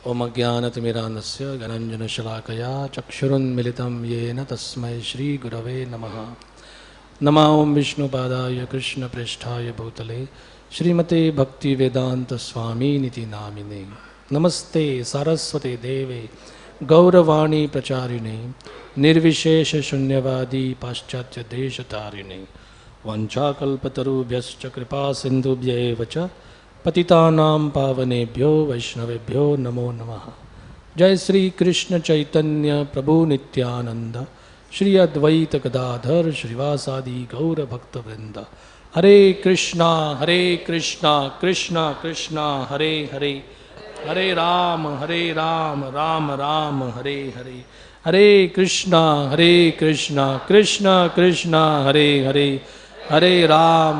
ओम अज्ञानतिमिरान्धस्य ज्ञानाञ्जनशलाकया चक्षुरुन्मिलितं येन तस्मै श्रीगुरवे नमः। नमः ओं विष्णुपादाय कृष्णप्रेष्ठाय भूतले श्रीमते भक्तिवेदान्तस्वामिनिति नामिने। नमस्ते सारस्वते देवे गौरवाणी प्रचारिणे निर्विशेषशून्यवादी पाश्चात्यदेशतारिणे वंशाकल्पतरुभ्यश्च कृपा सिन्धुभ्यैव च पतितानां पावनेभ्यो वैष्णवेभ्यो नमो नमः। जय श्री कृष्ण चैतन्य प्रभु नित्यानंद श्री अद्वैत गदाधर श्रीवासादि गौर भक्तवृंद। हरे कृष्णा कृष्णा कृष्णा हरे हरे, हरे राम राम राम हरे हरे। हरे कृष्णा कृष्णा कृष्णा हरे हरे, हरे राम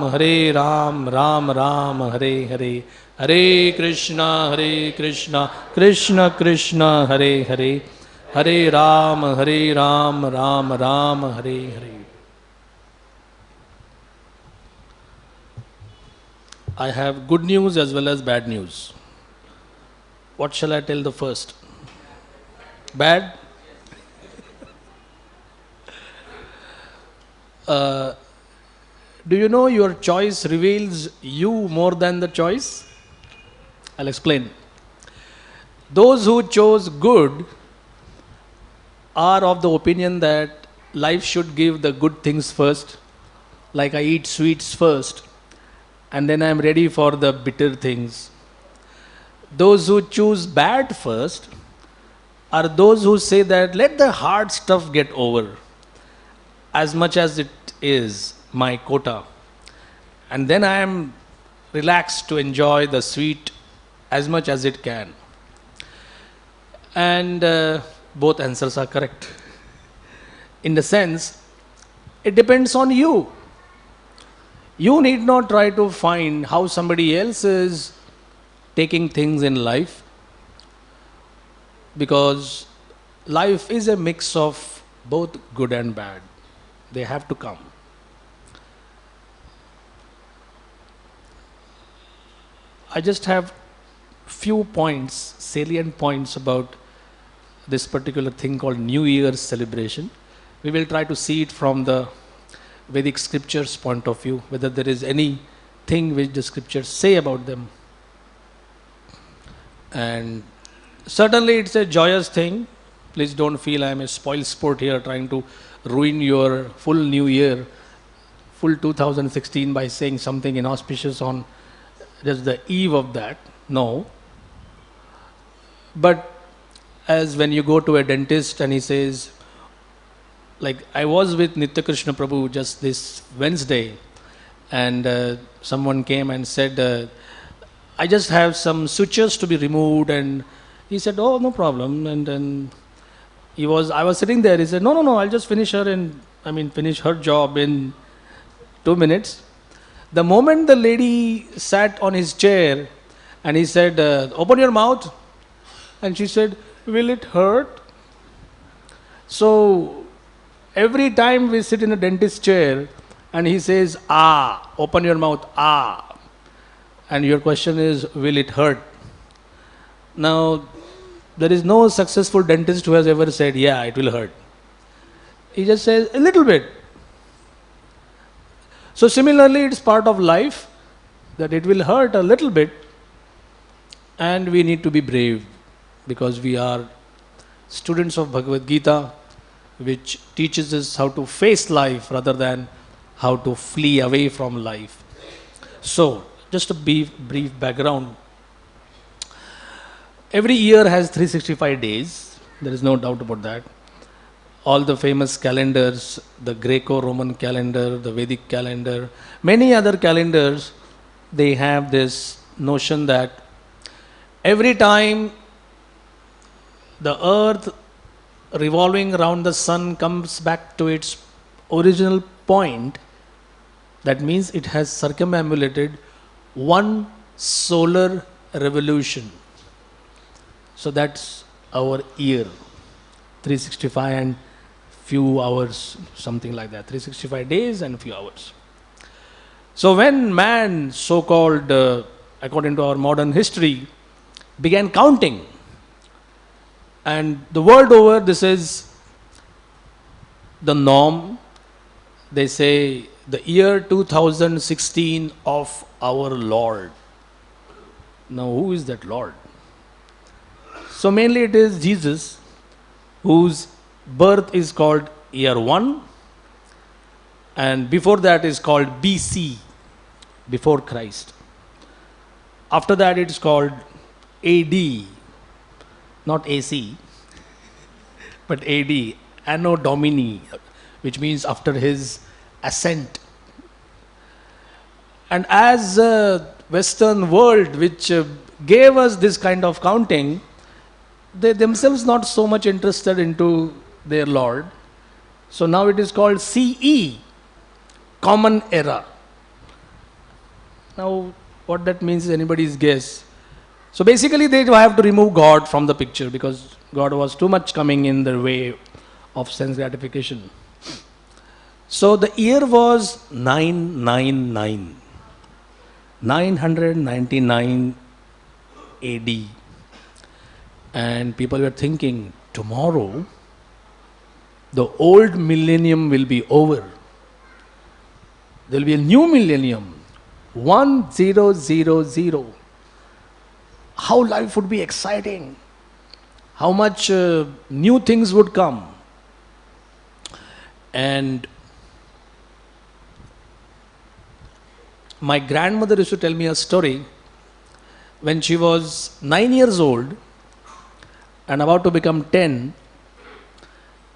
राम राम हरे हरे। हरे कृष्णा कृष्णा कृष्णा हरे हरे, हरे Ram Ram Ram Hare Hare. I have good news as well as bad news. What shall I tell the first? Bad? Do you know your choice reveals you more than the choice? I'll explain. Those who chose good are of the opinion that life should give the good things first, like I eat sweets first and then I am ready for the bitter things. Those who choose bad first are those who say that let the hard stuff get over as much as it is my quota, and then I am relaxed to enjoy the sweet as much as it can. And both answers are correct. In the sense, it depends on you. You need not try to find how somebody else is taking things in life, because life is a mix of both good and bad. They have to come. I just have few points, salient points about this particular thing called New Year's celebration. We will try to see it from the Vedic scriptures point of view, whether there is anything which the scriptures say about them. And certainly it's a joyous thing. Please don't feel I am a spoil sport here trying to ruin your full new year, full 2016 by saying something inauspicious on just the eve of that. No. But as when you go to a dentist and he says, like I was with Nitya Krishna Prabhu just this Wednesday, and someone came and said, I just have some sutures to be removed, and he said, oh, no problem. And then I was sitting there, he said, no, I'll just finish her job in 2 minutes. The moment the lady sat on his chair and he said, open your mouth, and she said, will it hurt? So every time we sit in a dentist chair and he says, open your mouth, and your question is, will it hurt? Now, there is no successful dentist who has ever said, yeah, it will hurt. He just says, a little bit. So similarly, it's part of life that it will hurt a little bit, and we need to be brave, because we are students of Bhagavad Gita, which teaches us how to face life rather than how to flee away from life. So, just a brief background. Every year has 365 days, there is no doubt about that. All the famous calendars, the Greco-Roman calendar, the Vedic calendar, many other calendars, they have this notion that every time the earth revolving around the sun comes back to its original point, that means it has circumambulated one solar revolution. So that's our year, 365 and few hours, something like that, 365 days and few hours. So when man, so-called, according to our modern history, began counting, And the world over, this is the norm. They say the year 2016 of our Lord. Now, who is that Lord? So, mainly it is Jesus, whose birth is called year 1, and before that is called BC, before Christ. After that, it's called AD, not AC, but AD, Anno Domini, which means after his ascent. And as a Western world, which gave us this kind of counting, they themselves not so much interested into their Lord. So now it is called CE, Common Era. Now, what that means is anybody's guess. So basically they have to remove God from the picture because God was too much coming in the way of sense gratification. So the year was 999, 999 AD. And people were thinking, tomorrow the old millennium will be over. There will be a new millennium, 1000. How life would be exciting, how much new things would come. And my grandmother used to tell me a story when she was 9 years old and about to become 10.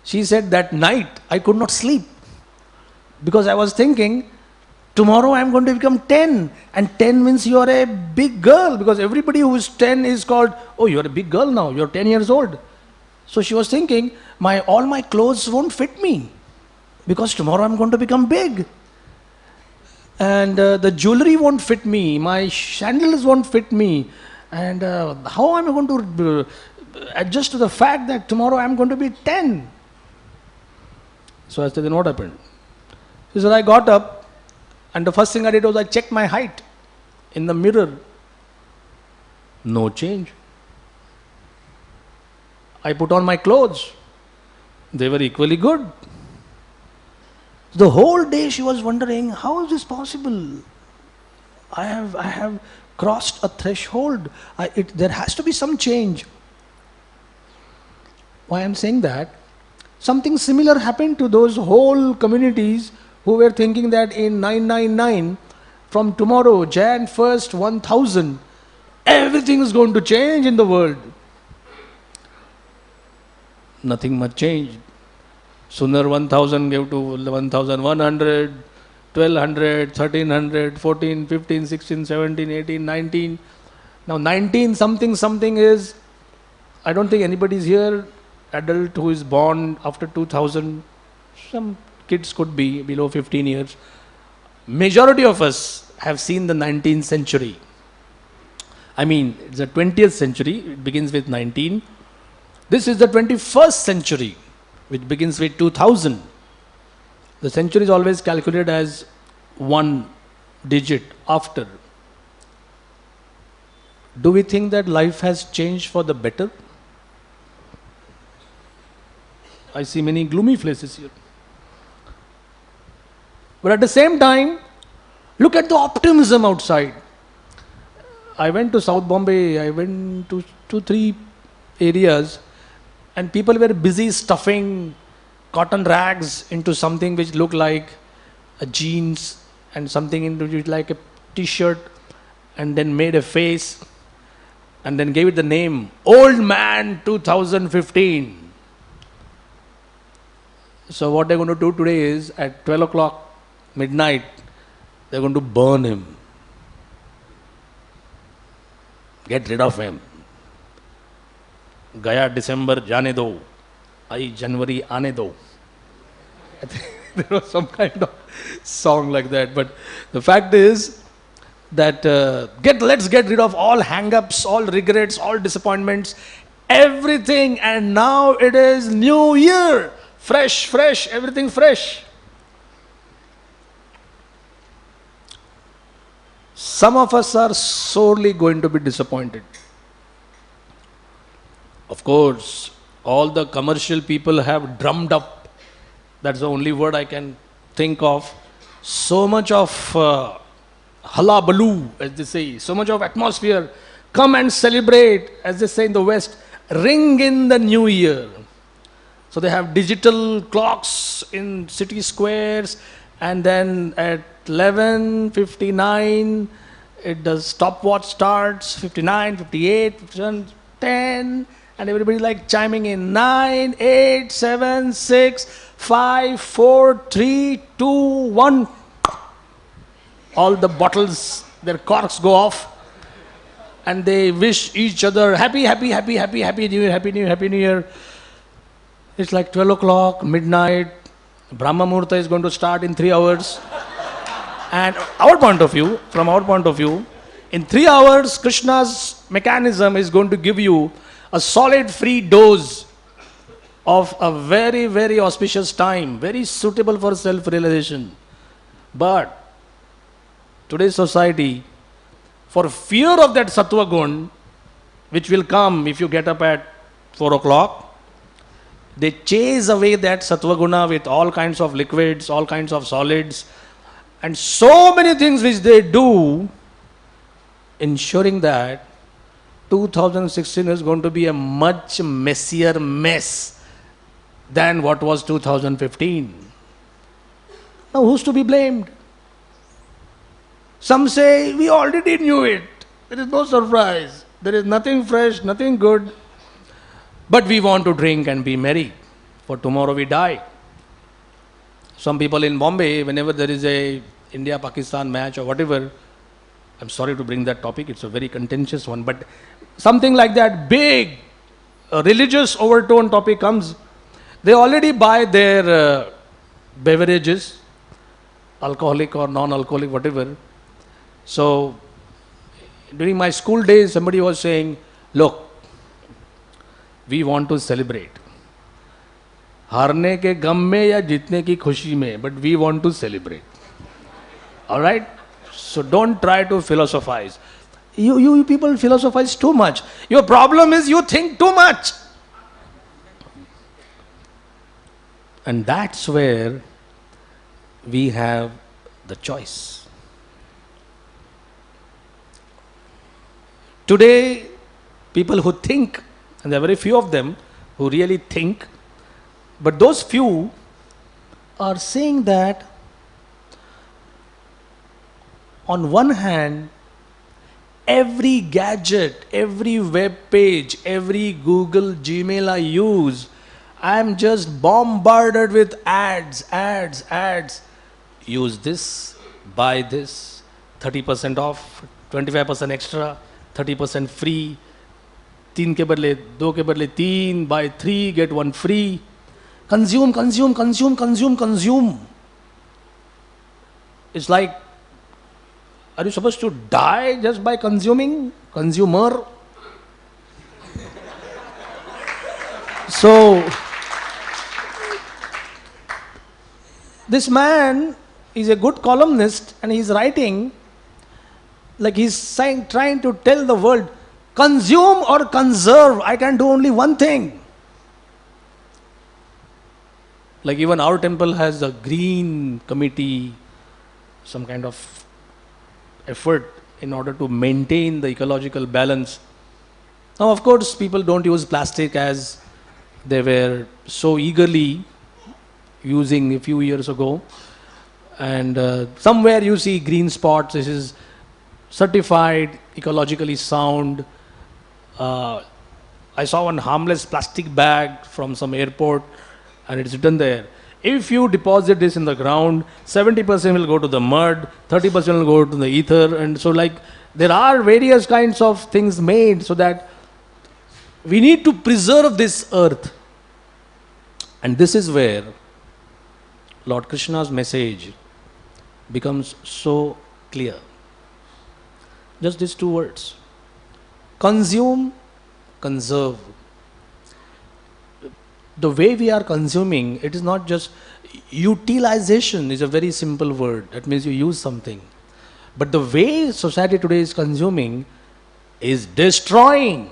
She said that night I could not sleep because I was thinking, tomorrow I am going to become 10, and 10 means you are a big girl, because everybody who is 10 is called, oh, you are a big girl now, you are 10 years old. So she was thinking, all my clothes won't fit me because tomorrow I am going to become big. And the jewelry won't fit me, my sandals won't fit me, and how am I going to adjust to the fact that tomorrow I am going to be 10? So I said, then what happened? She said, I got up, and the first thing I did was I checked my height in the mirror. No change. I put on my clothes. They were equally good. The whole day she was wondering, how is this possible? I have crossed a threshold. There has to be some change. Why I am saying that? Something similar happened to those whole communities who were thinking that in 999, from tomorrow, Jan 1st, 1000, everything is going to change in the world. Nothing much changed. Sooner 1000 gave to 1100, 1200, 1300, 14, 15, 16, 17, 18, 19. Now 19 something is, I don't think anybody is here, adult who is born after 2000. Some kids could be below 15 years. Majority of us have seen the 19th century. I mean, it's the 20th century, it begins with 19. This is the 21st century, which begins with 2000. The century is always calculated as one digit after. Do we think that life has changed for the better? I see many gloomy faces here. But at the same time, look at the optimism outside. I went to South Bombay, I went to 2-3 areas, and people were busy stuffing cotton rags into something which looked like a jeans, and something into it like a t-shirt, and then made a face, and then gave it the name, Old Man 2015. So what they're going to do today is, at 12 o'clock, midnight, they're going to burn him. Get rid of him. Gaya December jaane do, Ai January aane do. I think there was some kind of song like that. But the fact is that let's get rid of all hang-ups, all regrets, all disappointments, everything. And now it is New Year. Fresh, everything fresh. Some of us are sorely going to be disappointed. Of course, all the commercial people have drummed up. That's the only word I can think of. So much of hullabaloo, as they say, so much of atmosphere. Come and celebrate, as they say in the West, ring in the new year. So they have digital clocks in city squares, and then at 11:59, the stopwatch starts, 59, 58, 57, 10, and everybody like chiming in 9, 8, 7, 6, 5, 4, 3, 2, 1. All the bottles, their corks go off, and they wish each other happy, happy, happy, happy, happy New Year, happy New Year, happy New Year. It's like 12 o'clock, midnight. Brahma Muhurta is going to start in 3 hours. And from our point of view, in 3 hours, Krishna's mechanism is going to give you a solid free dose of a very, very auspicious time, very suitable for self-realization. But today's society, for fear of that sattva gun, which will come if you get up at 4 o'clock, they chase away that sattva guna with all kinds of liquids, all kinds of solids, and so many things which they do, ensuring that 2016 is going to be a much messier mess than what was 2015. Now who's to be blamed? Some say, we already knew it. There is no surprise. There is nothing fresh, nothing good. But we want to drink and be merry, for tomorrow we die. Some people in Bombay, whenever there is a India-Pakistan match or whatever, I'm sorry to bring that topic, it's a very contentious one, but something like that big religious overtone topic comes, they already buy their beverages, alcoholic or non-alcoholic, whatever. So, during my school days, somebody was saying, look, we want to celebrate. हारने के गम में या जीतने की खुशी में, but we want to celebrate. All right? So don't try to philosophize. You people philosophize too much. Your problem is you think too much. And that's where we have the choice. Today, people who think, and there are very few of them who really think, but those few are saying that on one hand, every gadget, every web page, every Google, Gmail I use, I'm just bombarded with ads. Use this, buy this, 30% off, 25% extra, 30% free, 3 के बदले 2 के बदले 3, buy 3, get 1 free. Consume. It's like, are you supposed to die just by consuming? Consumer. So, this man is a good columnist and he's writing, like he's saying, trying to tell the world, consume or conserve, I can do only one thing. Like even our temple has a green committee, some kind of effort in order to maintain the ecological balance. Now, of course, people don't use plastic as they were so eagerly using a few years ago. And somewhere you see green spots. This is certified, ecologically sound. I saw one harmless plastic bag from some airport, and it's written there, if you deposit this in the ground, 70% will go to the mud, 30% will go to the ether. And so like there are various kinds of things made so that we need to preserve this earth. And this is where Lord Krishna's message becomes so clear. Just these 2 words. Consume, conserve. The way we are consuming, it is not just utilization is a very simple word. That means you use something. But the way society today is consuming is destroying.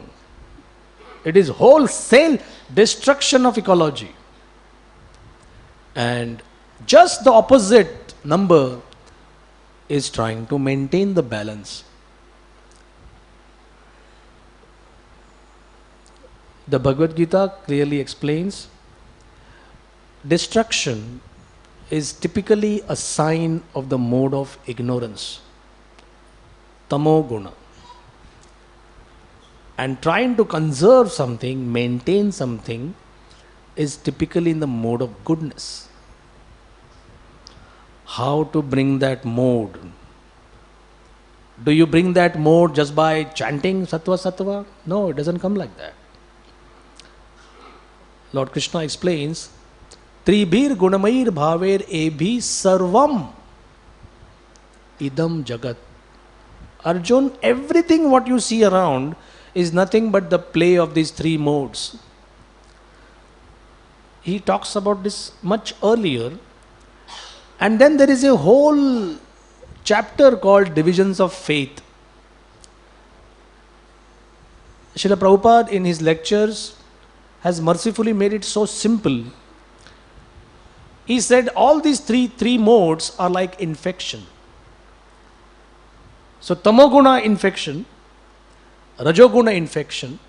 It is wholesale destruction of ecology. And just the opposite number is trying to maintain the balance. The Bhagavad Gita clearly explains destruction is typically a sign of the mode of ignorance, tamo guna. And trying to conserve something, maintain something, is typically in the mode of goodness. How to bring that mode? Do you bring that mode just by chanting sattva sattva? No, it doesn't come like that. Lord Krishna explains, Tribhir gunamair bhaver ebhi sarvam idam jagat. Arjun, everything what you see around is nothing but the play of these three modes. He talks about this much earlier. And then there is a whole chapter called Divisions of Faith. Srila Prabhupada in his lectures has mercifully made it so simple. He said all these three modes are like infection. So tamoguna infection, rajoguna infection,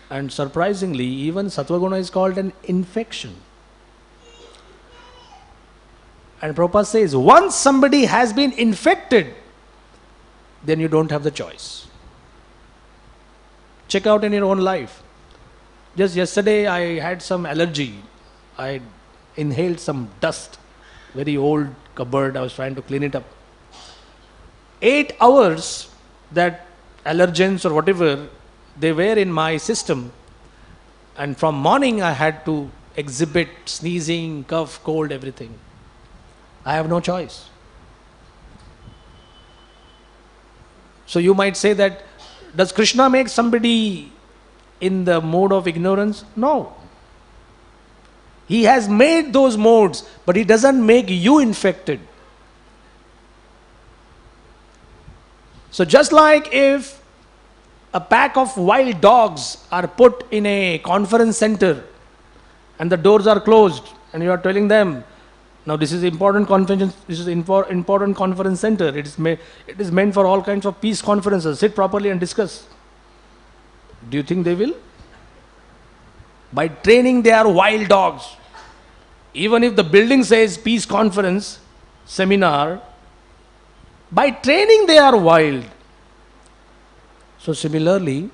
and surprisingly even sattvaguna is called an infection. And Prabhupada says once somebody has been infected, then you don't have the choice. Check out in your own life. Just yesterday I had some allergy. I inhaled some dust, very old cupboard, I was trying to clean it up. 8 hours that allergens or whatever, they were in my system. And from morning I had to exhibit sneezing, cough, cold, everything. I have no choice. So you might say that, does Krishna make somebody in the mode of ignorance? No. He has made those modes, but he doesn't make you infected. So just like if a pack of wild dogs are put in a conference center and the doors are closed and you are telling them, now this is important conference, this is important conference center, it is meant for all kinds of peace conferences, sit properly and discuss. Do you think they will? By training they are wild dogs. Even if the building says peace conference, seminar, by training they are wild. So similarly,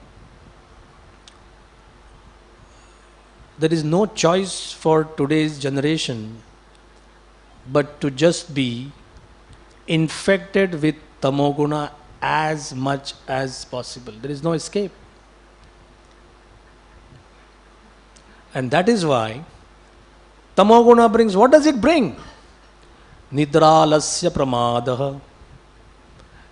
there is no choice for today's generation but to just be infected with tamoguna as much as possible. There is no escape. And that is why tamoguna brings, what does it bring? Nidra lasya pramadah.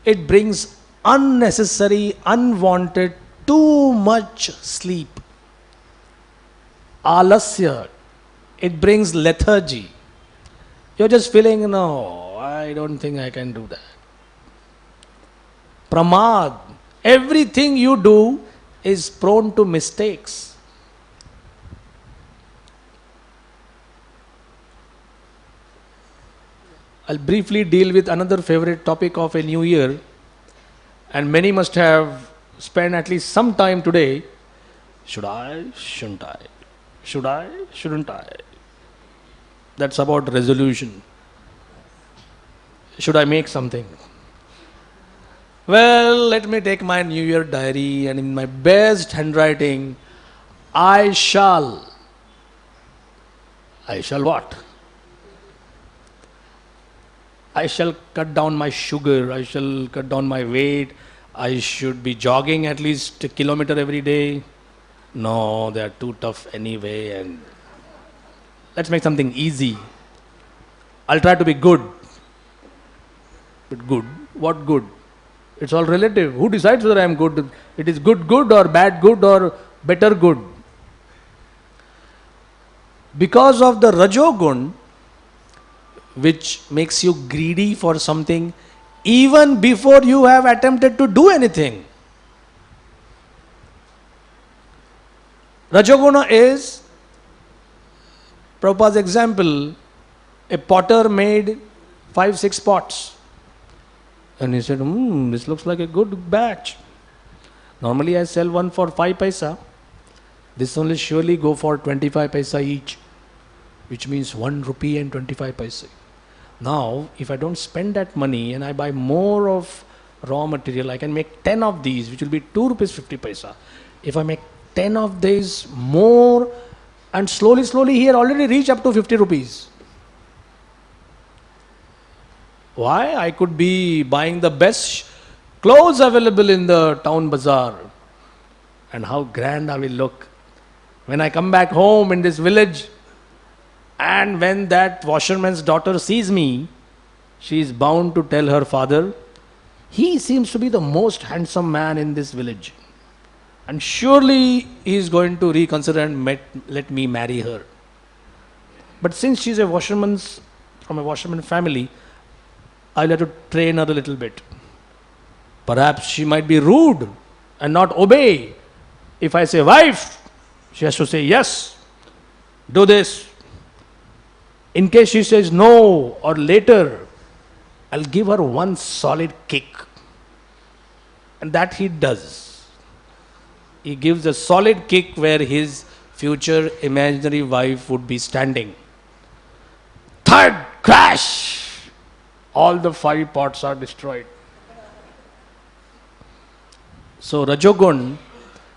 It brings unnecessary, unwanted, too much sleep. Alasya. It brings lethargy. You're just feeling, no, I don't think I can do that. Pramad. Everything you do is prone to mistakes. I'll briefly deal with another favorite topic of a new year, and many must have spent at least some time today. Should I? Shouldn't I? Should I? Shouldn't I? That's about resolution. Should I make something? Well, let me take my New Year diary and in my best handwriting, I shall what? I shall cut down my sugar, I shall cut down my weight, I should be jogging at least a kilometer every day. No, they are too tough anyway, and let's make something easy. I'll try to be good. But good? What good? It's all relative. Who decides whether I am good? It is good or bad good or better good? Because of the Rajogun, which makes you greedy for something even before you have attempted to do anything. Rajoguna is, Prabhupada's example, a potter made 5-6 pots. And he said, this looks like a good batch. Normally I sell one for 5 paisa. This only surely go for 25 paisa each, which means 1 rupee and 25 paisa. Now, if I don't spend that money and I buy more of raw material, I can make 10 of these, which will be 2 rupees 50 paisa. If I make 10 of these more, and slowly he had already reached up to 50 rupees. Why? I could be buying the best clothes available in the town bazaar. And how grand I will look when I come back home in this village. And when that washerman's daughter sees me, she is bound to tell her father, he seems to be the most handsome man in this village. And surely he is going to reconsider and let me marry her. But since she is from a washerman family, I'll have to train her a little bit. Perhaps she might be rude and not obey. If I say, wife, she has to say, yes, do this. In case she says no or later, I'll give her one solid kick. And that he does. He gives a solid kick where his future imaginary wife would be standing. Third crash! All the 5 pots are destroyed. So Rajogun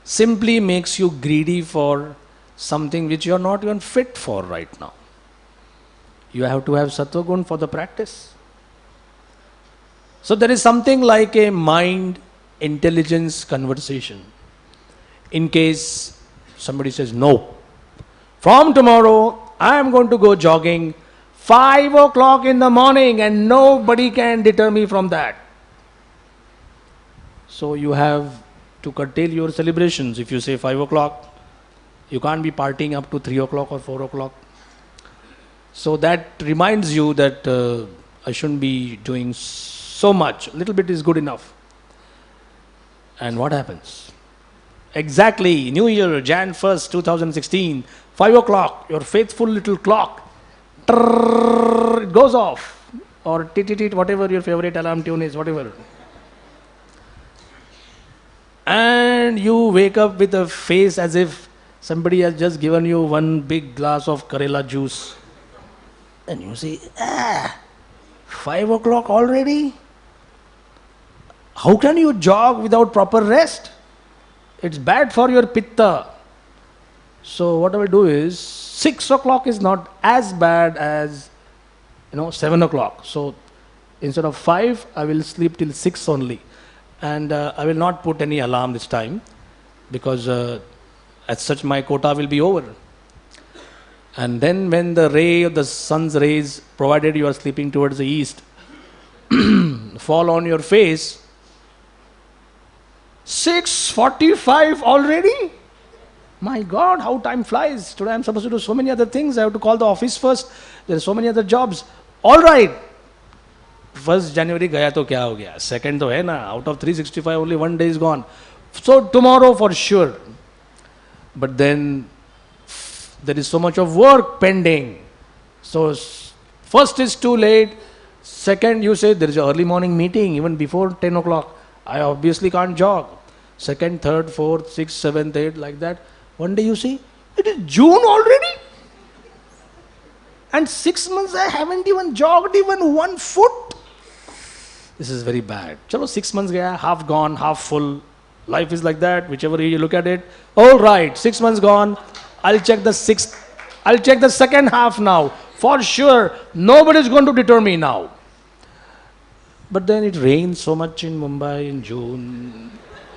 simply makes you greedy for something which you are not even fit for right now. You have to have Sattvagun for the practice. So there is something like a mind intelligence conversation. In case somebody says, no, from tomorrow I am going to go jogging 5 o'clock in the morning and nobody can deter me from that. So you have to curtail your celebrations. If you say 5 o'clock, you can't be partying up to 3 o'clock or 4 o'clock. So that reminds you that I shouldn't be doing so much. A little bit is good enough. And what happens? Exactly, New Year, Jan 1st, 2016, 5 o'clock, your faithful little clock, it goes off. Or tit, whatever your favorite alarm tune is, whatever. And you wake up with a face as if somebody has just given you one big glass of Karela juice. And you say, 5 o'clock already? How can you jog without proper rest? It's bad for your pitta. So what I will do is, 6 o'clock is not as bad as 7 o'clock. So instead of 5, I will sleep till 6 only. And I will not put any alarm this time, because as such my quota will be over. And then when the ray of the sun's rays, provided you are sleeping towards the east, fall on your face, 6:45 already? My God, how time flies. Today I am supposed to do so many other things. I have to call the office first. There are so many other jobs. All right. 1st January gaya to kya ho gaya? 2nd to hai na. Out of 365, only 1 day is gone. So tomorrow for sure. But then there is so much of work pending. So first is too late. Second, you say there is an early morning meeting even before 10 o'clock. I obviously can't jog. 2nd, 3rd, 4th, 6th, 7th, 8th, like that. One day you see, it is June already. And 6 months I haven't even jogged even 1 foot. This is very bad. Chalo, 6 months gaya, half gone, half full. Life is like that, whichever way you look at it. All right, 6 months gone. I'll check the second half now. For sure, nobody is going to deter me now. But then it rains so much in Mumbai in June.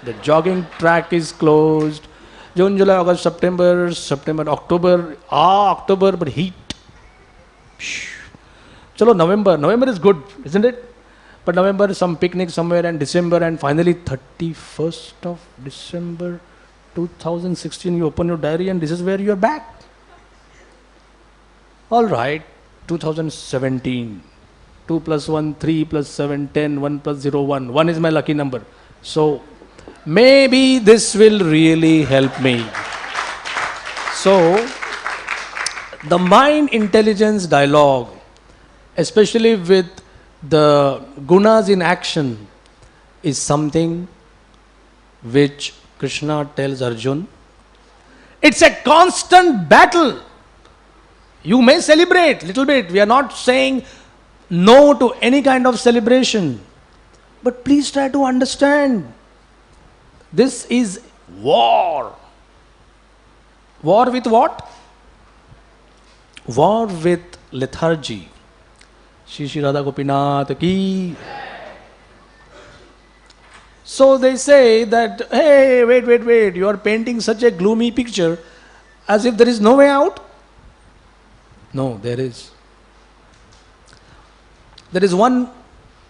The jogging track is closed. June, July, August, September, October. October, but heat. Chalo, November is good, isn't it? But November, some picnic somewhere, and December, and finally 31st of December 2016, you open your diary and this is where you are back. All right, 2017. 2 plus 1, 3 plus 7, 10, 1 plus 0, 1. 1 is my lucky number. So maybe this will really help me. So, the mind intelligence dialogue, especially with the gunas in action, is something which Krishna tells Arjun. It's a constant battle. You may celebrate little bit. We are not saying no to any kind of celebration. But please try to understand. This is war. War with what? War with lethargy. Shri Shri Radha Gopinath ki. So they say that, hey, wait, you are painting such a gloomy picture as if there is no way out. No, there is. There is one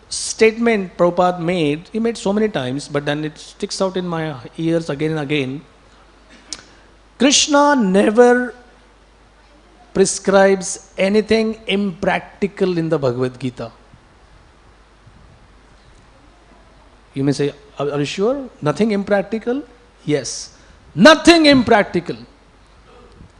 statement Prabhupada made, he made so many times, but then it sticks out in my ears again and again. Krishna never prescribes anything impractical in the Bhagavad Gita. You may say, are you sure? Nothing impractical? Yes. Nothing impractical.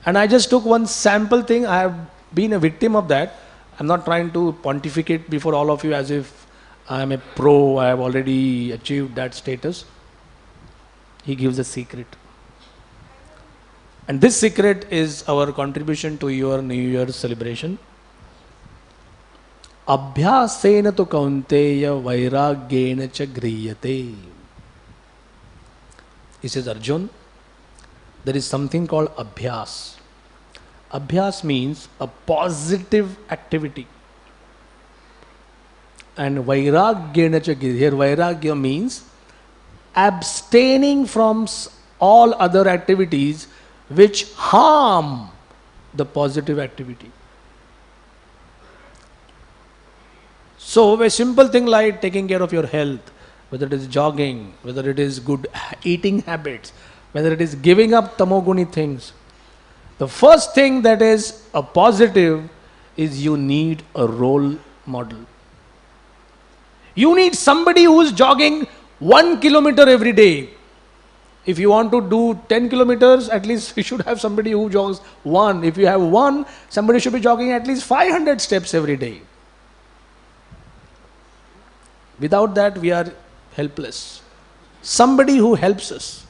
And I just took one sample thing. I have been a victim of that. I'm not trying to pontificate before all of you as if I am a pro, I have already achieved that status. He gives a secret. And this secret is our contribution to your New Year's celebration. Abhyasena tu kaunteya vairagyena cha griyate. He says, Arjun, there is something called abhyas. Abhyas means a positive activity. And vairagyena cha griyate. Here vairagya means abstaining from all other activities which harm the positive activity. So a simple thing like taking care of your health, whether it is jogging, whether it is good eating habits, whether it is giving up tamoguni things. The first thing that is a positive is you need a role model. You need somebody who is jogging 1 kilometer every day. If you want to do 10 kilometers, at least you should have somebody who jogs 1. If you have 1, somebody should be jogging at least 500 steps every day. Without that, we are helpless. Somebody who helps us.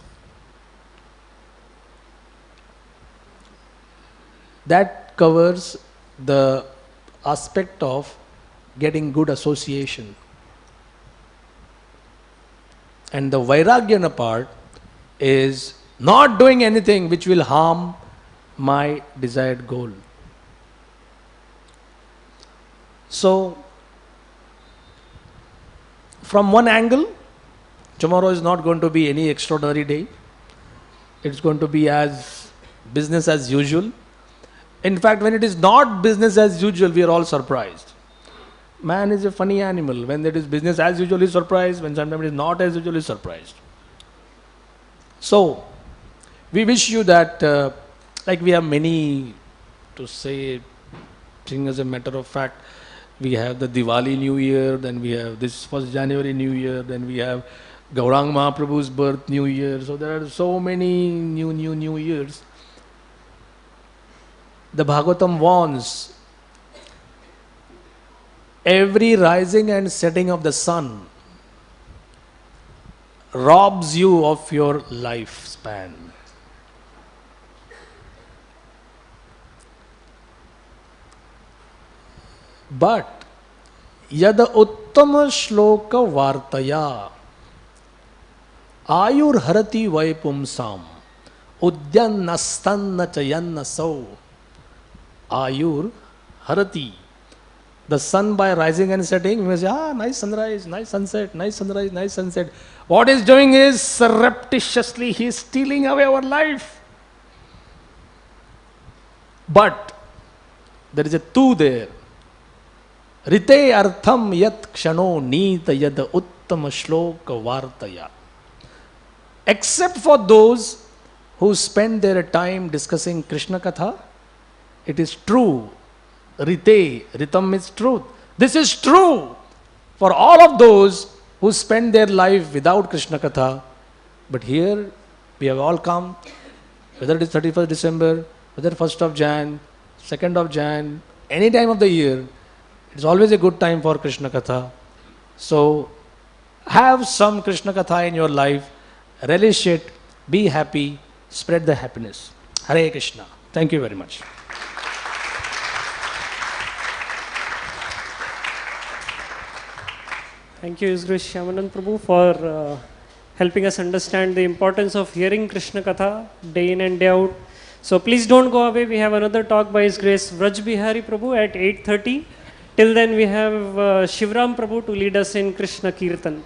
That covers the aspect of getting good association. And the Vairagyana part is not doing anything which will harm my desired goal. So, from one angle, tomorrow is not going to be any extraordinary day. It's going to be as business as usual. In fact, when it is not business as usual, we are all surprised. Man is a funny animal. When it is business as usual, he is surprised. When sometimes it is not as usual, he is surprised. So, we wish you that, like we have many, to say, thing as a matter of fact, we have the Diwali New Year, then we have this 1st January New Year, then we have Gaurang Mahaprabhu's birth New Year. So there are so many new years. The Bhagavatam warns, every rising and setting of the sun robs you of your lifespan. But yada uttama shloka vartaya ayur harati vaipumsam udyannastanna chayannasau ayur harati. The sun by rising and setting, we may say, nice sunrise, nice sunset, nice sunrise, nice sunset. What he's doing is surreptitiously, he is stealing away our life. But there is a two there. Rite artham yat kshano nita yad uttama shloka vartaya. Except for those who spend their time discussing Krishna Katha, it is true. Rite, ritam is truth. This is true for all of those who spend their life without Krishna Katha. But here we have all come, whether it is 31st December, whether 1st of Jan, 2nd of Jan, any time of the year, it's always a good time for Krishna Katha. So have some Krishna Katha in your life, relish it, be happy, spread the happiness. Hare Krishna. Thank you very much. Thank you, His Grace Shyamanand Prabhu, for helping us understand the importance of hearing Krishna Katha day in and day out. So please don't go away. We have another talk by His Grace Vraj Bihari Prabhu at 8:30. Till then we have Shivram Prabhu to lead us in Krishna Kirtan.